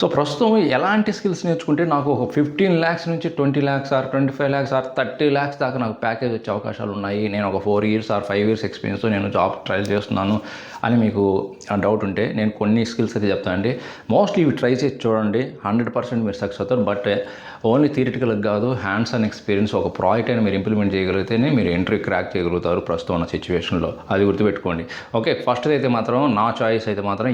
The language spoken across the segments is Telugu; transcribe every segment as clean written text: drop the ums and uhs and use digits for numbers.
సో ప్రస్తుతం ఎలాంటి స్కిల్స్ నేర్చుకుంటే నాకు ఒక 15 lakhs నుంచి 20 lakhs or 25 lakhs or 30 lakhs దాకా నాకు ప్యాకేజ్ వచ్చే అవకాశాలు ఉన్నాయి. నేను ఒక 4 years ఆర్ 5 years ఎక్స్పీరియన్స్తో నేను జాబ్ ట్రయల్ చేస్తున్నాను అని మీకు డౌట్ ఉంటే నేను కొన్ని స్కిల్స్ అయితే చెప్తానండి. మోస్ట్లీ ఇవి ట్రై చేసి చూడండి, 100% మీరు సక్సెస్ అవుతారు. బట్ ఓన్లీ థియరిటికల్ కాదు, హ్యాండ్స్ ఆన్ ఎక్స్పీరియన్స్ ఒక ప్రాజెక్ట్ అయినా మీరు ఇంప్లిమెంట్ చేయగలిగితేనే మీరు ఎంట్రీ క్రాక్ చేయగలుగుతారు ప్రస్తుతం ఉన్న సిచ్యువేషన్లో. అది గుర్తుపెట్టుకోండి. ఓకే, ఫస్ట్ అయితే మాత్రం నా చాయిస్ అయితే మాత్రం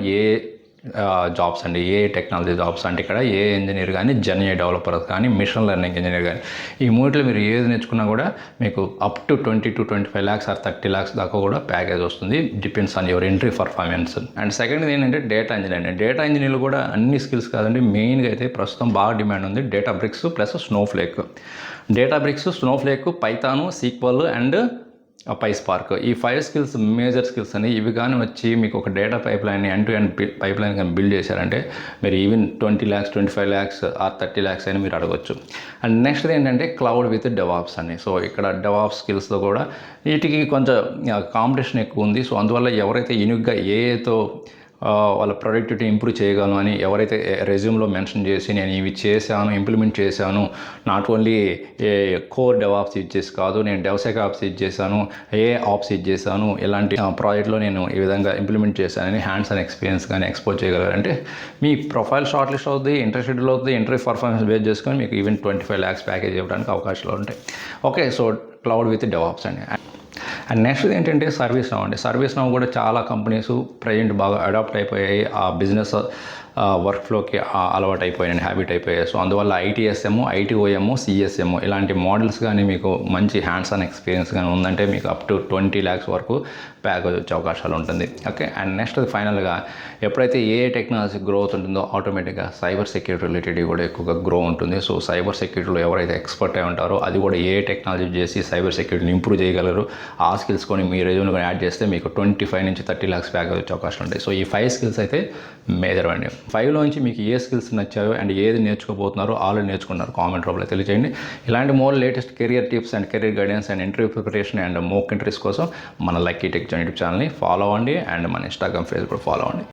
జాబ్స్ అండి, ఏ టెక్నాలజీ జాబ్స్ అంటే ఇక్కడ ఏ ఇంజనీర్ కానీ, జెన్ఏ డెవలపర్ కానీ, మిషన్ లెర్నింగ్ ఇంజనీర్ కానీ, ఈ మూటిలో మీరు ఏది నేర్చుకున్నా కూడా మీకు up to 20 to 25 lakhs or 30 lakhs దాకా కూడా ప్యాకేజ్ వస్తుంది. Depends on your entry performance. And second ఏంటంటే డేటా ఇంజనీర్. డేటా ఇంజనీర్లు కూడా అన్ని స్కిల్స్ కాదండి, మెయిన్గా అయితే ప్రస్తుతం బాగా డిమాండ్ ఉంది Databricks plus Snowflake. Databricks, Snowflake, Python, SQL and PySpark. ఈ 5 స్కిల్స్ మేజర్ స్కిల్స్ అని. ఇవి కానీ వచ్చి మీకు ఒక data pipeline end to end pipeline కానీ బిల్డ్ చేశారంటే మీరు even 20 lakhs 25 lakhs or 30 lakhs అని మీరు అడగవచ్చు. అండ్ నెక్స్ట్ ఏంటంటే క్లౌడ్ విత్ డెవాప్స్ అని. సో ఇక్కడ డెవాప్స్ స్కిల్స్లో కూడా వీటికి కొంచెం కాంపిటీషన్ ఎక్కువ ఉంది. సో అందువల్ల ఎవరైతే యూనిక్గా ఏతో వాళ్ళ ప్రొడక్టివిటీ ఇంప్రూవ్ చేయగలను అని ఎవరైతే రెజ్యూమ్లో మెన్షన్ చేసి నేను ఇవి చేశాను, ఇంప్లిమెంట్ చేశాను, not only core DevOps use చేసి కాదు, నేను డెవసెక్ ఆప్స్ యూజ్ చేశాను, ఆప్స్ యూజ్ చేశాను, ఇలాంటి ప్రాజెక్ట్లో నేను ఈ విధంగా ఇంప్లిమెంట్ చేశానని హ్యాండ్స్ అండ్ ఎక్స్పీరియన్స్ కానీ ఎక్స్పోజ్ చేయగలరంటే మీ ప్రొఫైల్ షార్ట్ లిస్ట్ అవుతుంది, ఇంటర్ షెడ్యూల్ అవుతుంది, ఇంటర్వ్యూ పర్ఫార్మెన్స్ బేస్ చేసుకొని మీకు ఈవెన్ 25 lakhs ప్యాకేజ్ ఇవ్వడానికి అవకాశాలు ఉంటాయి. Okay, so cloud with DevOps అండి. అండ్ నెక్స్ట్ ఏంటంటే సర్వీస్ నౌ అండి. సర్వీస్ నౌ కూడా చాలా కంపెనీస్ ప్రజెంట్ బాగా అడాప్ట్ అయిపోయాయి, ఆ బిజినెస్ వర్క్ ఫ్లోకి అలవాటు అయిపోయాయి, హ్యాబిట్ అయిపోయాయి. సో అందువల్ల ITSM, ITOM, CSM ఇలాంటి మోడల్స్ కానీ మీకు మంచి హ్యాండ్స్ ఆన్ ఎక్స్పీరియన్స్ కానీ ఉందంటే మీకు అప్ టు 20 lakhs వరకు ప్యాకేజ్ వచ్చే అవకాశాలు ఉంటుంది. ఓకే, అండ్ నెక్స్ట్ ఫైనల్గా ఎప్పుడైతే ఏ టెక్నాలజీ గ్రోత్ ఉంటుందో ఆటోమేటిక్గా సైబర్ సెక్యూరిటీ రిలేటెడ్ కూడా ఎక్కువగా గ్రో ఉంటుంది. సో సైబర్ సెక్యూరిటీలో ఎవరైతే ఎక్స్పర్ట్ అయి ఉంటారో అది కూడా ఏ టెక్నాలజీ చేసి సైబర్ సెక్యూరిటీని ఇంప్రూవ్ చేయగలరు, ఆ స్కిల్స్ కొని మీ రెజ్యూమ్లో కానీ యాడ్ చేస్తే మీకు 25 నుంచి 30 lakhs ప్యాకేజ్ వచ్చే అవకాశం ఉంటాయి. సో ఈ 5 స్కిల్స్ అయితే మేజర్ అండి. 5లో నుంచి మీకు ఏ స్కిల్స్ నచ్చాయో అండ్ ఏది నేర్చుకోబోతున్నారో ఆల్రెడీ నేర్చుకున్నారు కామెంట్ రూపంలో తెలియజేయండి. ఇలాంటి more latest career tips and career guidance and interview preparation and mock interest కోసం మన లక్కీ టెక్ యూట్యూబ్ ఛానల్ని ఫాలో అవ్వండి అండ్ మన ఇన్స్టాగ్రామ్, ఫేస్బుక్ ఫాలో అవ్వండి.